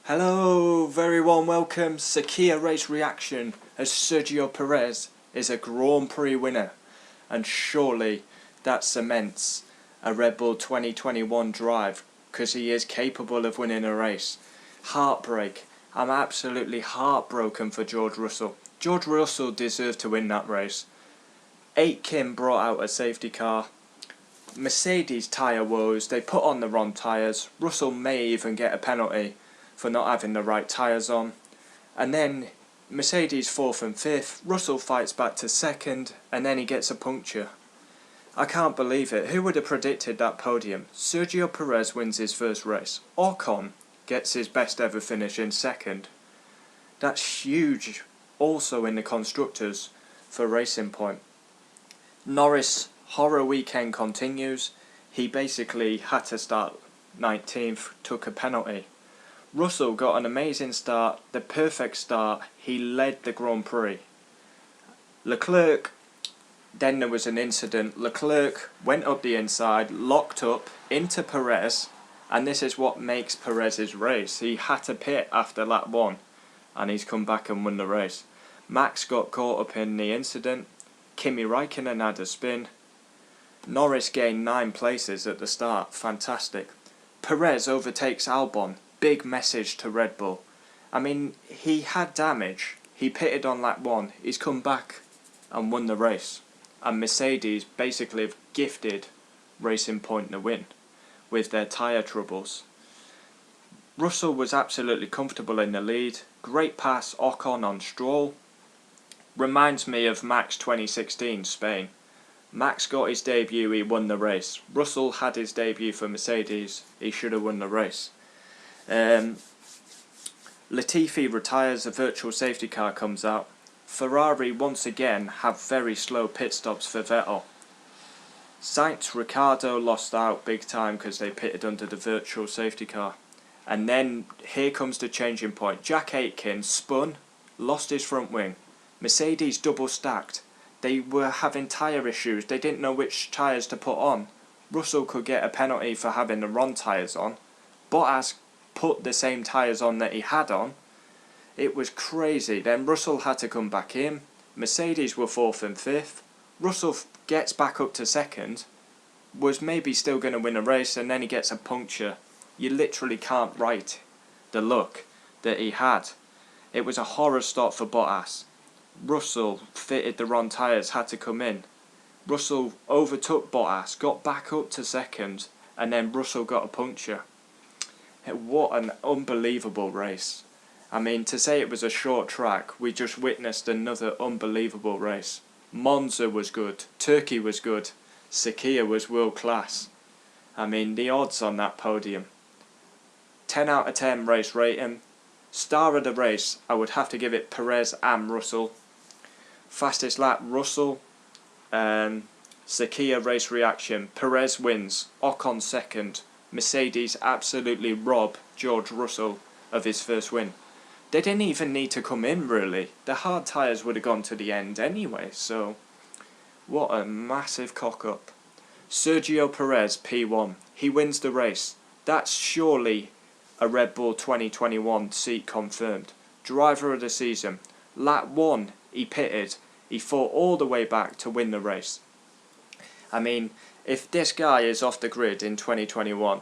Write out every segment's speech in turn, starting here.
Hello, very warm welcome. Sakhir race reaction as Sergio Perez is a Grand Prix winner, and surely that cements a Red Bull 2021 drive because he is capable of winning a race. Heartbreak. I'm absolutely heartbroken for George Russell. George Russell deserved to win that race. Ocon brought out a safety car. Mercedes tyre woes, they put on the wrong tyres. Russell may even get a penalty for not having the right tyres on. And then Mercedes 4th and 5th, Russell fights back to 2nd, and then he gets a puncture. I can't believe it. Who would have predicted that podium? Sergio Perez wins his first race. Ocon gets his best ever finish in 2nd. That's huge also in the constructors for Racing Point. Norris horror weekend continues. He basically had to start 19th, took a penalty. Russell got an amazing start, the perfect start. He led the Grand Prix. Leclerc, then there was an incident. Leclerc went up the inside, locked up into Perez, and this is what makes Perez's race. He had to pit after lap 1, and he's come back and won the race. Max got caught up in the incident. Kimi Raikkonen had a spin. Norris gained 9 places at the start. Fantastic. Perez overtakes Albon. Big message to Red Bull. I mean, he had damage. He pitted on lap 1. He's come back and won the race. And Mercedes basically have gifted Racing Point the win with their tyre troubles. Russell was absolutely comfortable in the lead. Great pass, Ocon on Stroll. Reminds me of Max 2016 Spain. Max got his debut, he won the race. Russell had his debut for Mercedes, he should have won the race. Latifi retires, a virtual safety car comes out. Ferrari once again have very slow pit stops for Vettel. Sainz, Ricciardo lost out big time because they pitted under the virtual safety car. And then here comes the changing point. Jack Aitken spun, lost his front wing. Mercedes double stacked. They were having tyre issues, they didn't know which tyres to put on. Russell could get a penalty for having the wrong tyres on. Bottas put the same tyres on that he had on. It was crazy. Then Russell had to come back in. Mercedes were 4th and 5th. Russell gets back up to 2nd. Was maybe still going to win a race, and then he gets a puncture. You literally can't write the luck that he had. It was a horror start for Bottas. Russell fitted the wrong tyres, had to come in. Russell overtook Bottas, got back up to 2nd, and then Russell got a puncture. What an unbelievable race. I mean, to say it was a short track, we just witnessed another unbelievable race. Monza was good, Turkey was good, Sakhir was world class. I mean, the odds on that podium. 10 out of 10 race rating. Star of the race, I would have to give it Perez and Russell. Fastest lap, Russell. Sakhir race reaction, Perez wins, Ocon 2nd. Mercedes absolutely rob George Russell of his first win. They didn't even need to come in really. The hard tyres would have gone to the end anyway, so what a massive cock up. Sergio Perez P1, he wins the race. That's surely a Red Bull 2021 seat confirmed. Driver of the season. Lap 1 he pitted, he fought all the way back to win the race. I mean, if this guy is off the grid in 2021,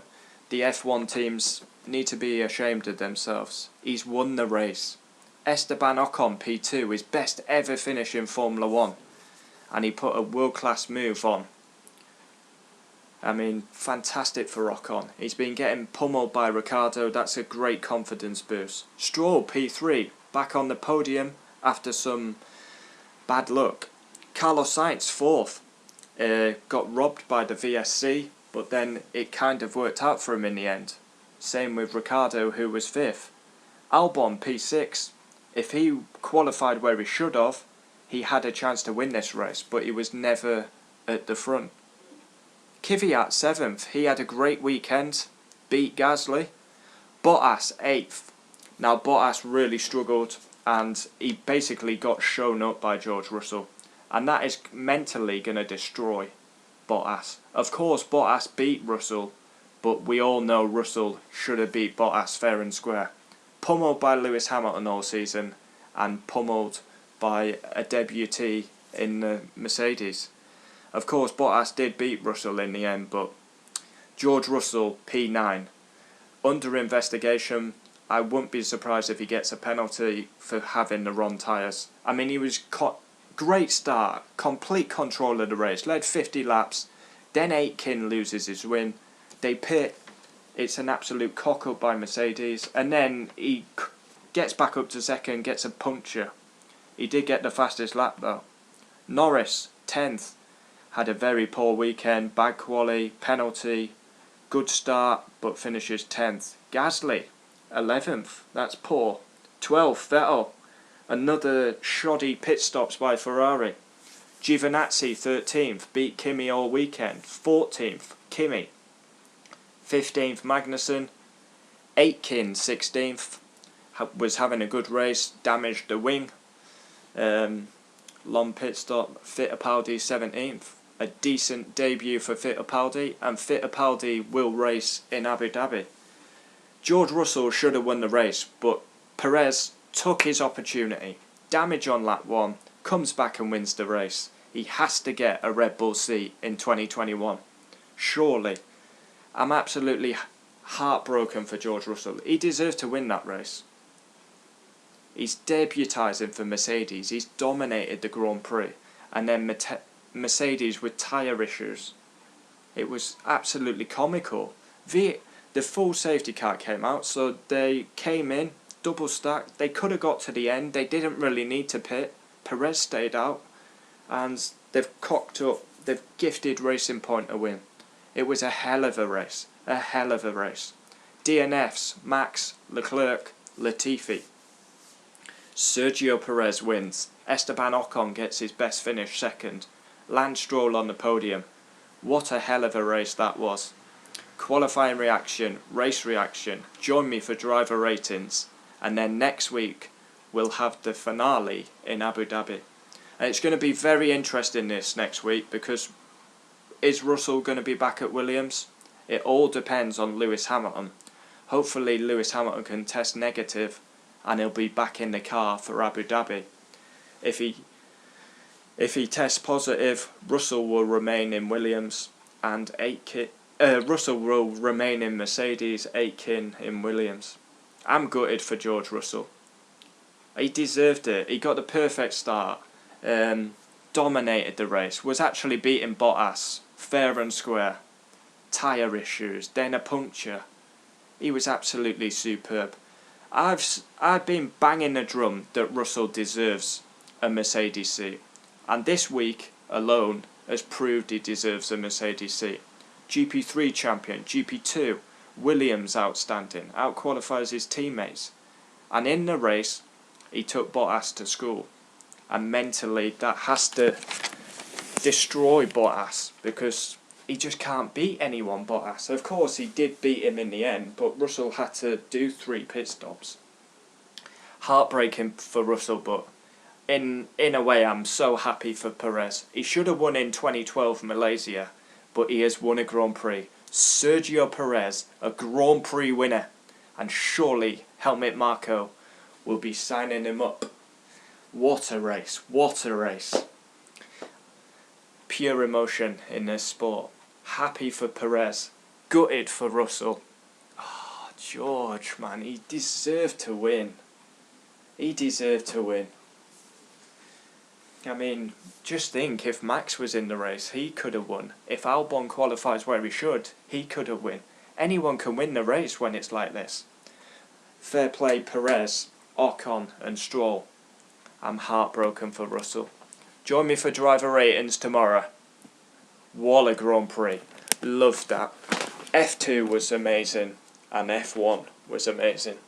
the F1 teams need to be ashamed of themselves. He's won the race. Esteban Ocon P2, his best ever finish in Formula 1. And he put a world-class move on. I mean, fantastic for Ocon. He's been getting pummeled by Ricciardo, that's a great confidence boost. Stroll P3, back on the podium after some bad luck. Carlos Sainz 4th. Got robbed by the VSC, but then it kind of worked out for him in the end. Same with Ricciardo, who was 5th. Albon P6. If he qualified where he should have, he had a chance to win this race, but he was never at the front. Kvyat 7th. He had a great weekend, beat Gasly. Bottas 8th. Now Bottas really struggled, and he basically got shown up by George Russell. And that is mentally going to destroy Bottas. Of course, Bottas beat Russell, but we all know Russell should have beat Bottas fair and square. pummeled by Lewis Hamilton all season and pummeled by a debutee in the Mercedes. Of course, Bottas did beat Russell in the end, but George Russell, P9, under investigation. I wouldn't be surprised if he gets a penalty for having the wrong tyres. I mean, he was great start, complete control of the race, led 50 laps, then Aitken loses his win, they pit, it's an absolute cock-up by Mercedes, and then he gets back up to second, gets a puncture. He did get the fastest lap though. Norris, 10th, had a very poor weekend, bad quali, penalty, good start, but finishes 10th. Gasly, 11th, that's poor. 12th, Vettel, another shoddy pit stops by Ferrari. Giovinazzi, 13th, beat Kimi all weekend. 14th, Kimi. 15th, Magnussen. Aitken, 16th, was having a good race, damaged the wing. Long pit stop. Fittipaldi, 17th. A decent debut for Fittipaldi, and Fittipaldi will race in Abu Dhabi. George Russell should have won the race, but Perez took his opportunity. Damage on lap 1, comes back and wins the race. He has to get a Red Bull seat in 2021. Surely. I'm absolutely heartbroken for George Russell. He deserved to win that race. He's debutising for Mercedes. He's dominated the Grand Prix. And then Mercedes with tyre issues. It was absolutely comical. The full safety car came out, so they came in, double stacked. They could have got to the end. They didn't really need to pit. Perez stayed out, and they've cocked up. They've gifted Racing Point a win. It was a hell of a race. A hell of a race. DNFs, Max, Leclerc, Latifi. Sergio Perez wins. Esteban Ocon gets his best finish, second. Lance Stroll on the podium. What a hell of a race that was. Qualifying reaction, race reaction. Join me for driver ratings. And then next week we'll have the finale in Abu Dhabi. And it's going to be very interesting this next week, because is Russell going to be back at Williams? It all depends on Lewis Hamilton. Hopefully Lewis Hamilton can test negative and he'll be back in the car for Abu Dhabi. If he tests positive, Russell will remain in Williams, and Russell will remain in Mercedes, Aitken in Williams. I'm gutted for George Russell. He deserved it. He got the perfect start. Dominated the race. Was actually beating Bottas fair and square. Tyre issues, then a puncture. He was absolutely superb. I've been banging the drum that Russell deserves a Mercedes seat, and this week alone has proved he deserves a Mercedes seat. GP3 champion, GP2, Williams outstanding, outqualifies his teammates, and in the race he took Bottas to school, and mentally that has to destroy Bottas, because he just can't beat anyone, Bottas. Of course he did beat him in the end, but Russell had to do 3 pit stops. Heartbreaking for Russell, but in a way I'm so happy for Perez. He should have won in 2012 Malaysia, but he has won a Grand Prix. Sergio Perez, a Grand Prix winner, and surely Helmut Marko will be signing him up. What a race, what a race. Pure emotion in this sport. Happy for Perez, gutted for Russell. Oh, George, man, he deserved to win. He deserved to win. I mean, just think, if Max was in the race, he could have won. If Albon qualifies where he should, he could have won. Anyone can win the race when it's like this. Fair play Perez, Ocon and Stroll. I'm heartbroken for Russell. Join me for driver ratings tomorrow. What a Grand Prix. Loved that. F2 was amazing and F1 was amazing.